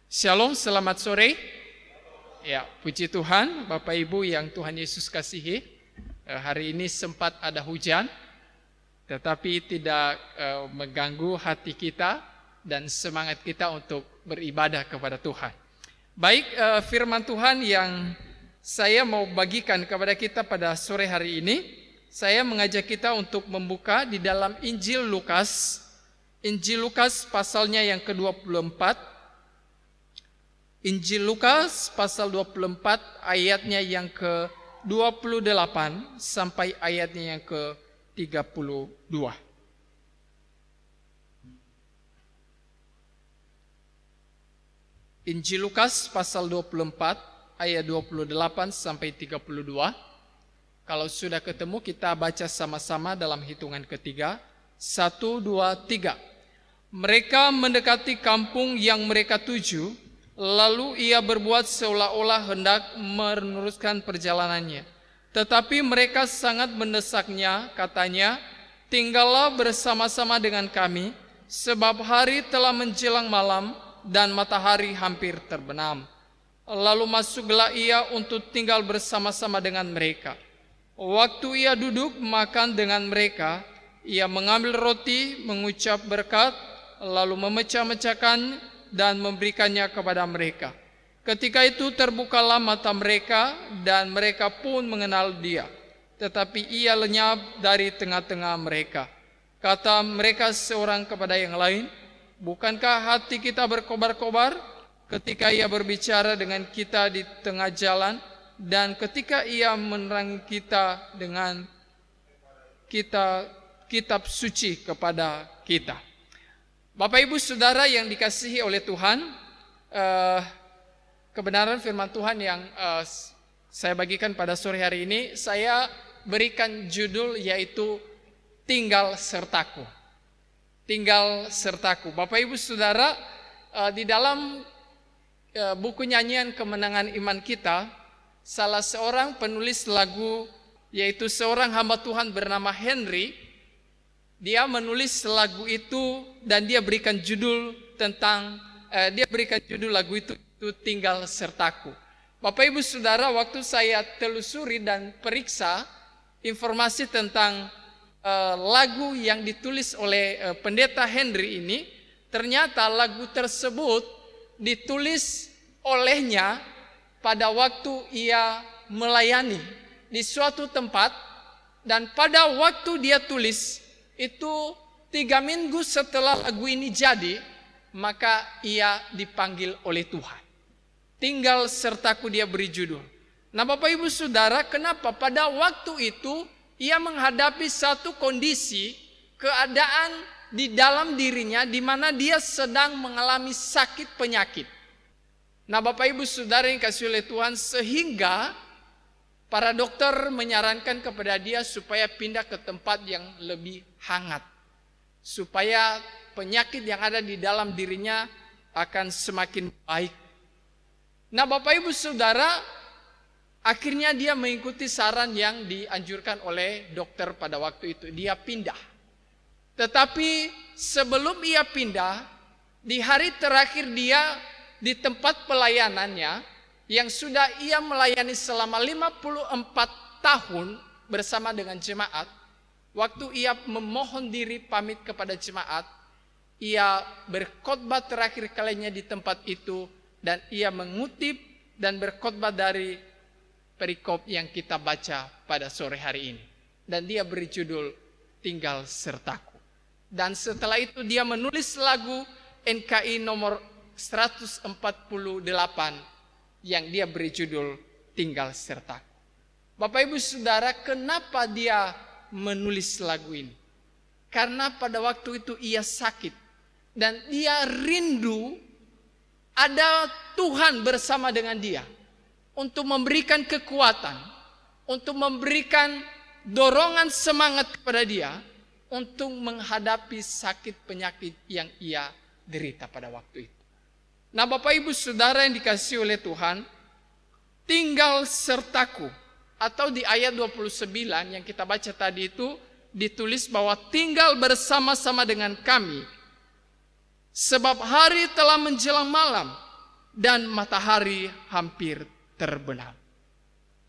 Shalom, selamat sore. Ya, puji Tuhan, Bapak Ibu yang Tuhan Yesus kasihi. Hari ini sempat ada hujan, tetapi tidak mengganggu hati kita dan semangat kita untuk beribadah kepada Tuhan. Baik, firman Tuhan yang saya mau bagikan kepada kita pada sore hari ini, saya mengajak kita untuk membuka di dalam Injil Lukas. Injil Lukas pasalnya yang ke-24. Injil Lukas pasal 24 ayatnya yang ke-28 sampai ayatnya yang ke-32. Injil Lukas pasal 24 ayat 28 sampai 32. Kalau sudah ketemu kita baca sama-sama dalam hitungan ketiga. 1, 2, 3. Mereka mendekati kampung yang mereka tuju. Lalu ia berbuat seolah-olah hendak meneruskan perjalanannya. Tetapi mereka sangat mendesaknya, katanya, "Tinggallah bersama-sama dengan kami, sebab hari telah menjelang malam dan matahari hampir terbenam." Lalu masuklah ia untuk tinggal bersama-sama dengan mereka. Waktu ia duduk makan dengan mereka, ia mengambil roti, mengucap berkat, lalu memecah-mecahkan dan memberikannya kepada mereka. Ketika itu terbukalah mata mereka dan mereka pun mengenal dia. Tetapi ia lenyap dari tengah-tengah mereka. Kata mereka seorang kepada yang lain, "Bukankah hati kita berkobar-kobar ketika ia berbicara dengan kita di tengah jalan dan ketika ia menerangi kita dengan kitab suci kepada kita?" Bapak Ibu Saudara yang dikasihi oleh Tuhan, kebenaran firman Tuhan yang saya bagikan pada sore hari ini, saya berikan judul yaitu Tinggal Sertaku. Tinggal Sertaku. Bapak Ibu Saudara, di dalam buku nyanyian Kemenangan Iman Kita, salah seorang penulis lagu yaitu seorang hamba Tuhan bernama Henry, dia menulis lagu itu dan dia berikan judul lagu itu Tinggal Sertaku. Bapak Ibu Saudara, waktu saya telusuri dan periksa informasi tentang lagu yang ditulis oleh pendeta Henry ini, ternyata lagu tersebut ditulis olehnya pada waktu ia melayani di suatu tempat, dan pada waktu dia tulis itu 3 minggu setelah lagu ini jadi, maka ia dipanggil oleh Tuhan. Tinggal Sertaku dia beri judul. Nah Bapak Ibu Saudara, kenapa pada waktu itu ia menghadapi satu kondisi, keadaan di dalam dirinya di mana dia sedang mengalami sakit penyakit. Nah Bapak Ibu Saudara yang kasih oleh Tuhan, sehingga para dokter menyarankan kepada dia supaya pindah ke tempat yang lebih hangat, supaya penyakit yang ada di dalam dirinya akan semakin baik. Nah Bapak Ibu Saudara, akhirnya dia mengikuti saran yang dianjurkan oleh dokter pada waktu itu. Dia pindah. Tetapi sebelum ia pindah, di hari terakhir dia di tempat pelayanannya, yang sudah ia melayani selama 54 tahun bersama dengan jemaat, waktu ia memohon diri pamit kepada jemaat, ia berkhotbah terakhir kalinya di tempat itu, dan ia mengutip dan berkhotbah dari perikop yang kita baca pada sore hari ini. Dan dia beri judul Tinggal Sertaku. Dan setelah itu dia menulis lagu NKI nomor 148 yang dia beri judul Tinggal Sertaku. Bapak Ibu Saudara, kenapa dia menulis lagu ini? Karena pada waktu itu ia sakit dan dia rindu ada Tuhan bersama dengan dia untuk memberikan kekuatan, untuk memberikan dorongan semangat kepada dia untuk menghadapi sakit penyakit yang ia derita pada waktu itu. Nah Bapak Ibu Saudara yang dikasihi oleh Tuhan, Tinggal Sertaku, atau di ayat 29 yang kita baca tadi itu ditulis bahwa tinggal bersama-sama dengan kami, sebab hari telah menjelang malam dan matahari hampir terbenam.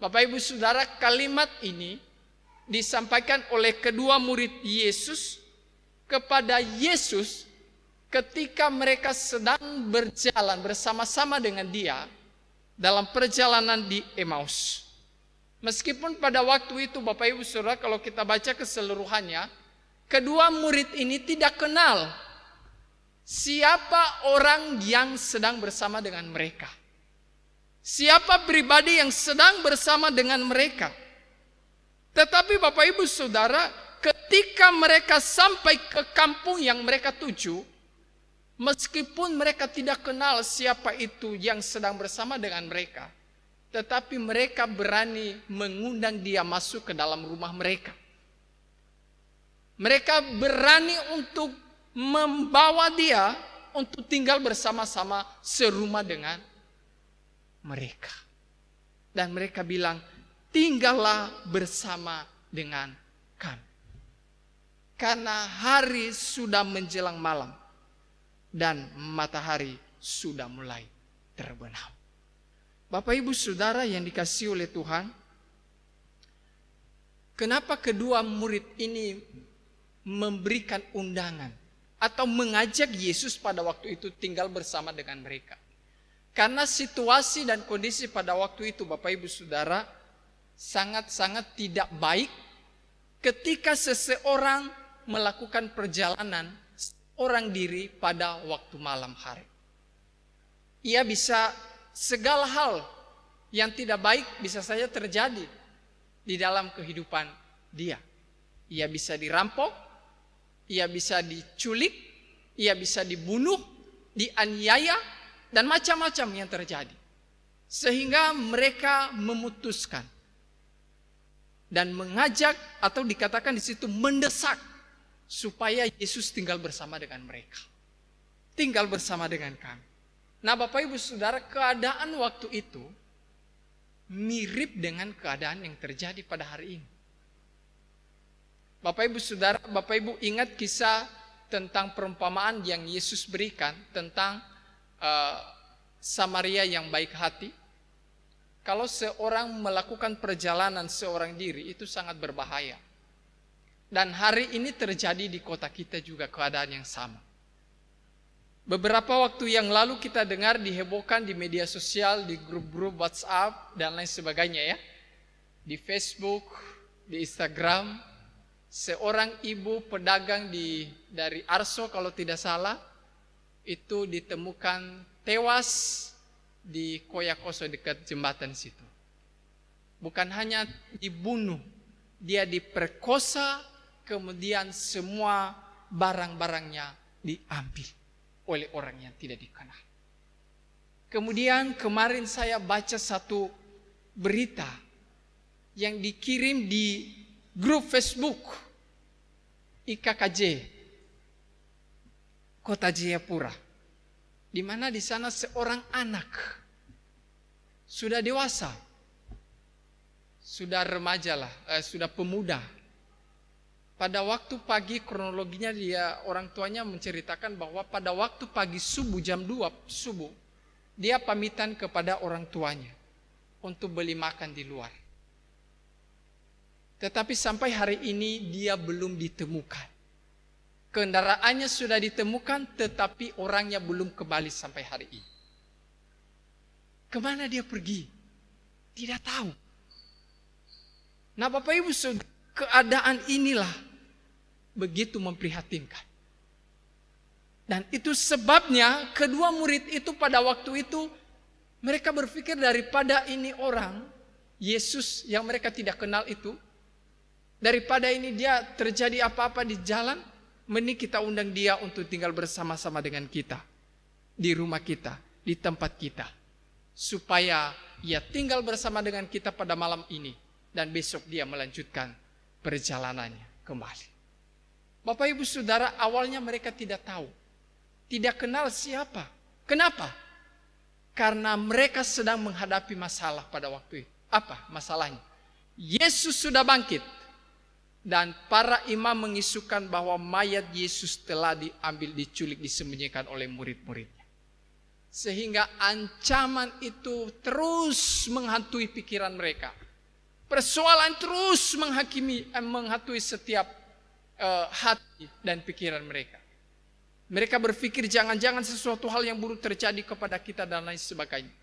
Bapak Ibu Saudara, kalimat ini disampaikan oleh kedua murid Yesus kepada Yesus ketika mereka sedang berjalan bersama-sama dengan dia dalam perjalanan di Emmaus. Meskipun pada waktu itu Bapak Ibu Saudara, kalau kita baca keseluruhannya, kedua murid ini tidak kenal siapa orang yang sedang bersama dengan mereka. Siapa pribadi yang sedang bersama dengan mereka. Tetapi Bapak Ibu Saudara, ketika mereka sampai ke kampung yang mereka tuju, meskipun mereka tidak kenal siapa itu yang sedang bersama dengan mereka, tetapi mereka berani mengundang dia masuk ke dalam rumah mereka. Mereka berani untuk membawa dia untuk tinggal bersama-sama serumah dengan mereka. Dan mereka bilang, tinggallah bersama dengan kami. Karena hari sudah menjelang malam dan matahari sudah mulai terbenam. Bapak Ibu Saudara yang dikasihi oleh Tuhan, kenapa kedua murid ini memberikan undangan atau mengajak Yesus pada waktu itu tinggal bersama dengan mereka? Karena situasi dan kondisi pada waktu itu Bapak Ibu Saudara sangat-sangat tidak baik ketika seseorang melakukan perjalanan seorang diri pada waktu malam hari. Ia bisa, segala hal yang tidak baik bisa saja terjadi di dalam kehidupan dia. Ia bisa dirampok, ia bisa diculik, ia bisa dibunuh, dianiaya, dan macam-macam yang terjadi. Sehingga mereka memutuskan dan mengajak, atau dikatakan di situ mendesak, supaya Yesus tinggal bersama dengan mereka. Tinggal bersama dengan kami. Nah Bapak Ibu Saudara, keadaan waktu itu mirip dengan keadaan yang terjadi pada hari ini. Bapak Ibu Saudara, Bapak Ibu ingat kisah tentang perumpamaan yang Yesus berikan tentang Samaria yang baik hati. Kalau seorang melakukan perjalanan seorang diri, itu sangat berbahaya. Dan hari ini terjadi di kota kita juga keadaan yang sama. Beberapa waktu yang lalu kita dengar dihebohkan di media sosial, di grup-grup WhatsApp dan lain sebagainya ya. Di Facebook, di Instagram, seorang ibu pedagang dari Arso kalau tidak salah, itu ditemukan tewas di Koyakoso dekat jembatan situ. Bukan hanya dibunuh, dia diperkosa, kemudian semua barang-barangnya diambil oleh orang yang tidak dikenal. Kemudian kemarin saya baca satu berita yang dikirim di grup Facebook IKKJ Kota Jayapura, di mana di sana seorang anak sudah dewasa, sudah remaja lah, sudah pemuda. Pada waktu pagi, kronologinya orang tuanya menceritakan bahwa pada waktu pagi subuh, jam 2 subuh, dia pamitan kepada orang tuanya untuk beli makan di luar. Tetapi sampai hari ini dia belum ditemukan. Kendaraannya sudah ditemukan, tetapi orangnya belum kembali sampai hari ini. Kemana dia pergi? Tidak tahu. Nah Bapak Ibu, keadaan inilah begitu memprihatinkan. Dan itu sebabnya kedua murid itu pada waktu itu mereka berpikir, daripada ini orang Yesus yang mereka tidak kenal itu, daripada ini dia terjadi apa-apa di jalan, mending kita undang dia untuk tinggal bersama-sama dengan kita, di rumah kita, di tempat kita, supaya ia tinggal bersama dengan kita pada malam ini, dan besok dia melanjutkan perjalanannya kembali. Bapak Ibu Saudara, awalnya mereka tidak tahu, tidak kenal siapa. Kenapa? Karena mereka sedang menghadapi masalah pada waktu itu. Apa masalahnya? Yesus sudah bangkit. Dan para imam mengisukan bahwa mayat Yesus telah diambil, diculik, disembunyikan oleh murid-muridnya. Sehingga ancaman itu terus menghantui pikiran mereka. Persoalan terus menghantui setiap hati dan pikiran mereka. Mereka berpikir jangan-jangan sesuatu hal yang buruk terjadi kepada kita dan lain sebagainya.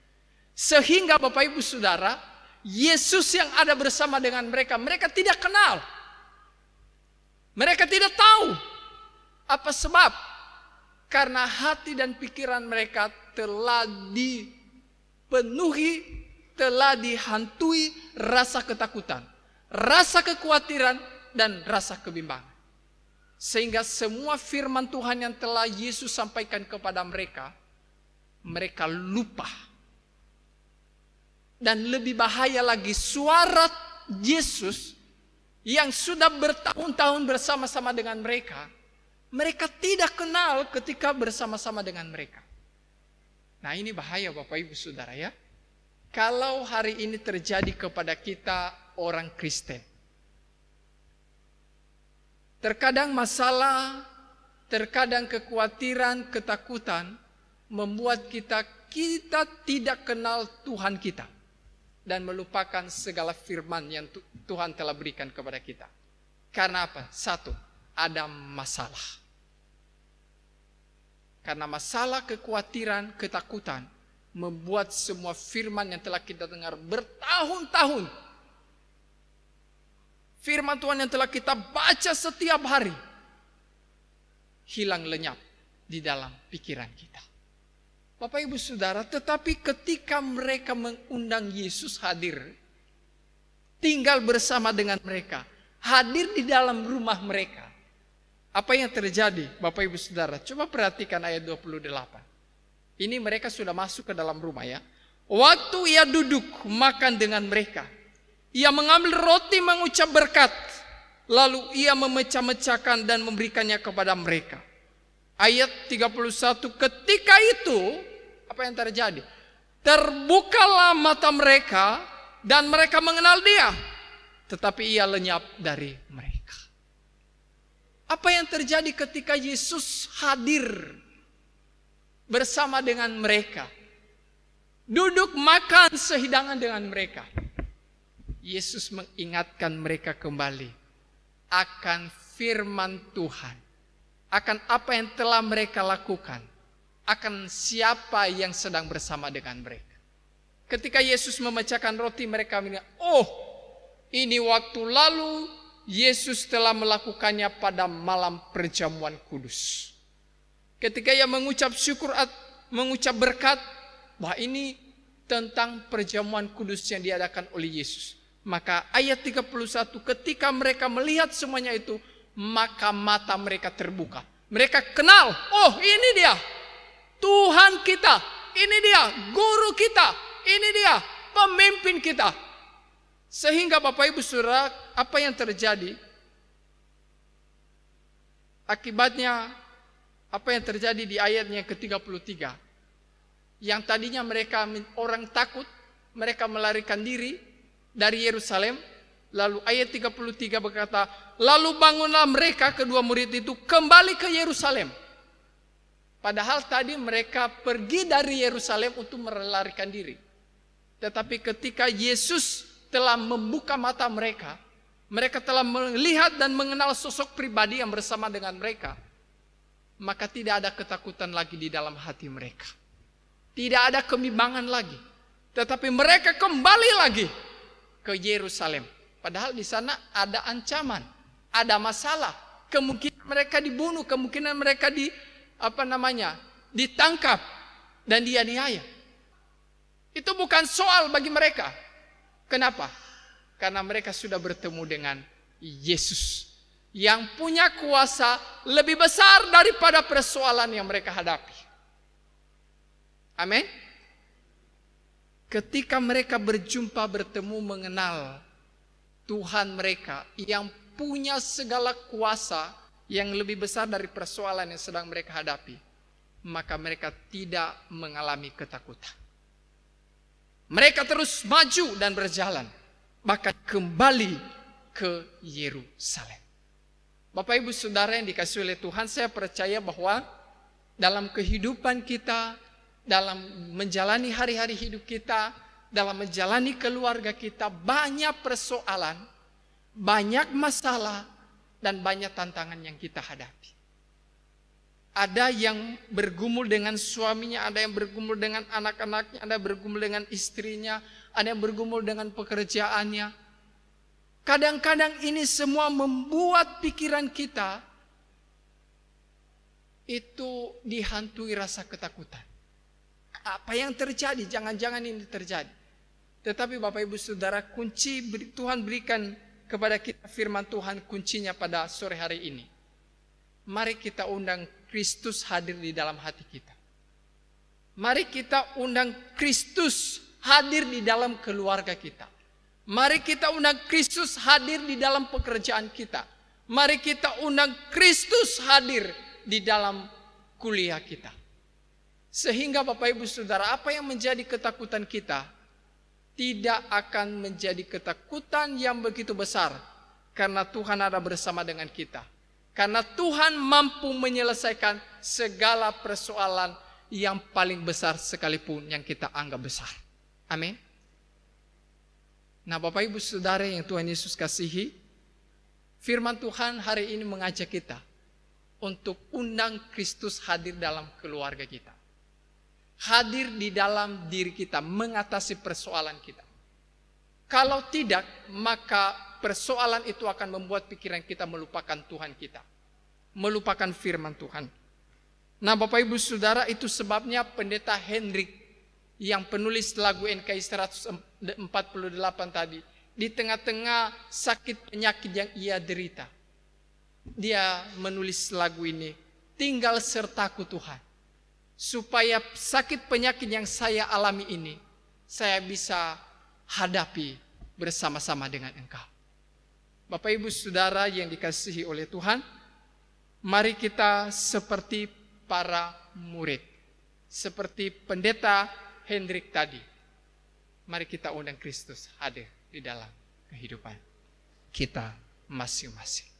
Sehingga Bapak Ibu Saudara, Yesus yang ada bersama dengan mereka, mereka tidak kenal. Mereka tidak tahu apa sebab. Karena hati dan pikiran mereka telah dipenuhi, telah dihantui rasa ketakutan, rasa kekhawatiran, dan rasa kebimbangan. Sehingga semua firman Tuhan yang telah Yesus sampaikan kepada mereka, mereka lupa. Dan lebih bahaya lagi, suara Yesus yang sudah bertahun-tahun bersama-sama dengan mereka, mereka tidak kenal ketika bersama-sama dengan mereka. Nah, ini bahaya Bapak Ibu Saudara ya. Kalau hari ini terjadi kepada kita orang Kristen. Terkadang masalah, terkadang kekhawatiran, ketakutan membuat kita tidak kenal Tuhan kita. Dan melupakan segala firman yang Tuhan telah berikan kepada kita. Karena apa? Satu, ada masalah. Karena masalah, kekhawatiran, ketakutan membuat semua firman yang telah kita dengar bertahun-tahun, firman Tuhan yang telah kita baca setiap hari, hilang lenyap di dalam pikiran kita. Bapak Ibu Saudara, tetapi ketika mereka mengundang Yesus hadir, tinggal bersama dengan mereka, hadir di dalam rumah mereka, apa yang terjadi Bapak Ibu Saudara? Coba perhatikan ayat 28. Ini mereka sudah masuk ke dalam rumah ya. Waktu ia duduk makan dengan mereka, ia mengambil roti mengucap berkat. Lalu ia memecah-mecahkan dan memberikannya kepada mereka. Ayat 31, ketika itu apa yang terjadi? Terbukalah mata mereka dan mereka mengenal dia. Tetapi ia lenyap dari mereka. Apa yang terjadi ketika Yesus hadir bersama dengan mereka? Duduk makan sehidangan dengan mereka. Yesus mengingatkan mereka kembali akan firman Tuhan. Akan apa yang telah mereka lakukan. Akan siapa yang sedang bersama dengan mereka. Ketika Yesus memecahkan roti, mereka bilang, oh, ini waktu lalu Yesus telah melakukannya pada malam perjamuan kudus. Ketika ia mengucap syukur, mengucap berkat, bahwa ini tentang perjamuan kudus yang diadakan oleh Yesus. Maka ayat 31, ketika mereka melihat semuanya itu, maka mata mereka terbuka. Mereka kenal, oh ini dia, Tuhan kita, ini dia, guru kita, ini dia, pemimpin kita. Sehingga Bapak Ibu Saudara, apa yang terjadi? Akibatnya, apa yang terjadi di ayatnya ke-33? Yang tadinya mereka orang takut, mereka melarikan diri dari Yerusalem. Lalu ayat 33 berkata, lalu bangunlah mereka kedua murid itu kembali ke Yerusalem. Padahal tadi mereka pergi dari Yerusalem untuk melarikan diri. Tetapi ketika Yesus telah membuka mata mereka, mereka telah melihat dan mengenal sosok pribadi yang bersama dengan mereka, maka tidak ada ketakutan lagi di dalam hati mereka. Tidak ada kebimbangan lagi. Tetapi mereka kembali lagi ke Yerusalem. Padahal di sana ada ancaman, ada masalah. Kemungkinan mereka dibunuh, kemungkinan mereka ditangkap dan dianiaya. Itu bukan soal bagi mereka. Kenapa? Karena mereka sudah bertemu dengan Yesus yang punya kuasa lebih besar daripada persoalan yang mereka hadapi. Amin. Ketika mereka berjumpa, bertemu, mengenal Tuhan mereka yang punya segala kuasa yang lebih besar dari persoalan yang sedang mereka hadapi, maka mereka tidak mengalami ketakutan. Mereka terus maju dan berjalan, bahkan kembali ke Yerusalem. Bapak Ibu Saudara yang dikasihi oleh Tuhan, saya percaya bahwa dalam kehidupan kita, dalam menjalani hari-hari hidup kita, dalam menjalani keluarga kita, banyak persoalan, banyak masalah, dan banyak tantangan yang kita hadapi. Ada yang bergumul dengan suaminya, ada yang bergumul dengan anak-anaknya, ada yang bergumul dengan istrinya, ada yang bergumul dengan pekerjaannya. Kadang-kadang ini semua membuat pikiran kita itu dihantui rasa ketakutan. Apa yang terjadi? Jangan-jangan ini terjadi. Tetapi Bapak Ibu Saudara, kunci Tuhan berikan kepada kita firman Tuhan, kuncinya pada sore hari ini. Mari kita undang Kristus hadir di dalam hati kita. Mari kita undang Kristus hadir di dalam keluarga kita. Mari kita undang Kristus hadir di dalam pekerjaan kita. Mari kita undang Kristus hadir di dalam kuliah kita. Sehingga Bapak Ibu Saudara, apa yang menjadi ketakutan kita tidak akan menjadi ketakutan yang begitu besar, karena Tuhan ada bersama dengan kita. Karena Tuhan mampu menyelesaikan segala persoalan yang paling besar sekalipun yang kita anggap besar. Amin. Nah, Bapak Ibu Saudara yang Tuhan Yesus kasihi, firman Tuhan hari ini mengajak kita untuk undang Kristus hadir dalam keluarga kita. Hadir di dalam diri kita, mengatasi persoalan kita. Kalau tidak, maka persoalan itu akan membuat pikiran kita melupakan Tuhan kita, melupakan firman Tuhan. Nah, Bapak Ibu Saudara, itu sebabnya Pendeta Hendrik yang penulis lagu NKI 148 tadi, di tengah-tengah sakit penyakit yang ia derita, dia menulis lagu ini, "Tinggal sertaku Tuhan, supaya sakit penyakit yang saya alami ini, saya bisa hadapi bersama-sama dengan Engkau." Bapak Ibu Saudara yang dikasihi oleh Tuhan, mari kita seperti para murid, seperti Pendeta Hendrik tadi. Mari kita undang Kristus hadir di dalam kehidupan kita masing-masing.